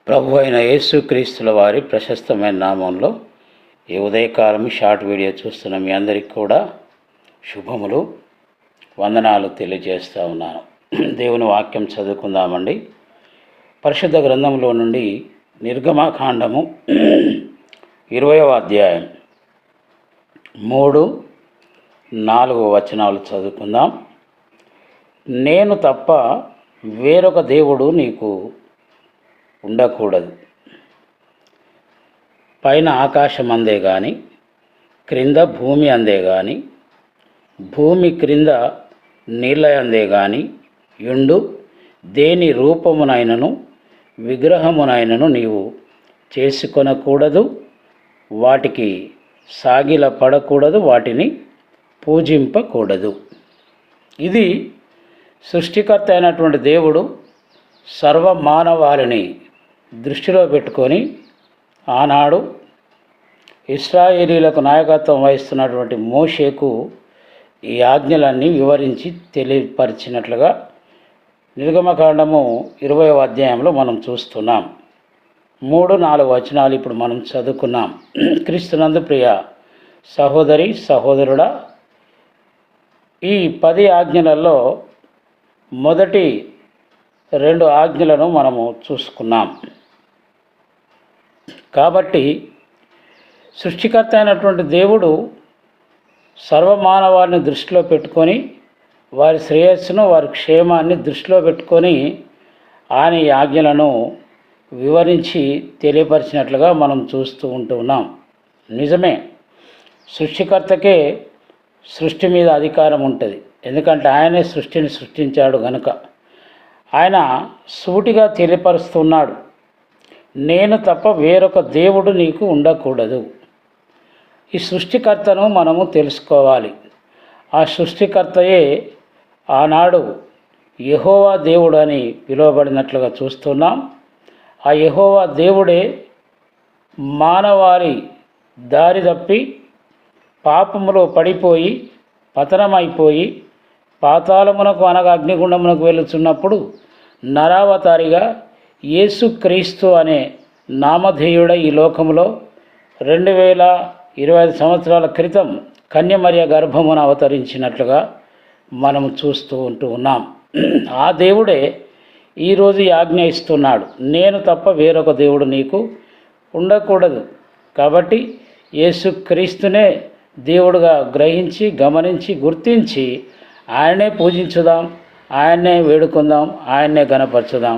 ప్రభు అయిన యేసుక్రీస్తుల వారి ప్రశస్తమైన నామంలో ఈ ఉదయకాలం షార్ట్ వీడియో చూస్తున్న మీ అందరికీ కూడా శుభములు, వందనాలు తెలియజేస్తూ ఉన్నాను. దేవుని వాక్యం చదువుకుందామండి. పరిశుద్ధ గ్రంథంలో నుండి నిర్గమకాండము 20వ అధ్యాయం 3-4 వచనాలు చదువుకుందాం. నేను తప్ప వేరొక దేవుడు నీకు ఉండకూడదు. పైన ఆకాశం అందే కానీ, క్రింద భూమి అందే కానీ, భూమి క్రింద నీళ్ళ అందే కానీ యుండు దేని రూపమునైనను విగ్రహమునైనను నీవు చేసుకొనకూడదు, వాటికి సాగిల పడకూడదు, వాటిని పూజింపకూడదు. ఇది సృష్టికర్త అయినటువంటి దేవుడు సర్వమానవాళిని దృష్టిలో పెట్టుకొని ఆనాడు ఇశ్రాయేలీలకు నాయకత్వం వహిస్తున్నటువంటి మోషేకు ఈ ఆజ్ఞలన్నీ వివరించి తెలియపరిచినట్లుగా నిర్గమకాండము 20వ అధ్యాయంలో మనం చూస్తున్నాం. 3-4 వచనాలు ఇప్పుడు మనం చదువుకున్నాం. క్రీస్తునందు ప్రియ సహోదరి సహోదరుడా, ఈ 10 ఆజ్ఞలలో మొదటి 2 ఆజ్ఞలను మనము చూసుకున్నాం. కాబట్టి సృష్టికర్త అయినటువంటి దేవుడు సర్వమానవారిని దృష్టిలో పెట్టుకొని వారి శ్రేయస్సును, వారి క్షేమాన్ని దృష్టిలో పెట్టుకొని ఆయన ఈ ఆజ్ఞలను వివరించి తెలియపరిచినట్లుగా మనం చూస్తూ ఉంటున్నాం. నిజమే, సృష్టికర్తకే సృష్టి మీద అధికారం ఉంటుంది. ఎందుకంటే ఆయనే సృష్టిని సృష్టించాడు కనుక ఆయన సూటిగా తెలియపరుస్తున్నాడు, నేను తప్ప వేరొక దేవుడు నీకు ఉండకూడదు. ఈ సృష్టికర్తను మనము తెలుసుకోవాలి. ఆ సృష్టికర్తయే ఆనాడు యెహోవా దేవుడు అని పిలువబడినట్లుగా చూస్తున్నాం. ఆ యెహోవా దేవుడే మానవాళి దారి తప్పి పాపములో పడిపోయి పతనమైపోయి పాతాళమునకు అనగా అగ్నిగుండమునకు వెళుతున్నప్పుడు నరావతారిగా యేసుక్రీస్తు అనే నామధేయుడై ఈ లోకంలో 2025 సంవత్సరాల క్రితం కన్యమర్య గర్భమున అవతరించినట్లుగా మనం చూస్తూ ఉన్నాం. ఆ దేవుడే ఈరోజు ఈ ఆజ్ఞ ఇస్తున్నాడు, నేను తప్ప వేరొక దేవుడు నీకు ఉండకూడదు. కాబట్టి యేసుక్రీస్తునే దేవుడుగా గ్రహించి గమనించి గుర్తించి ఆయనే పూజించుదాం, ఆయన్నే వేడుకుందాం, ఆయన్నే ఘనపరచుదాం.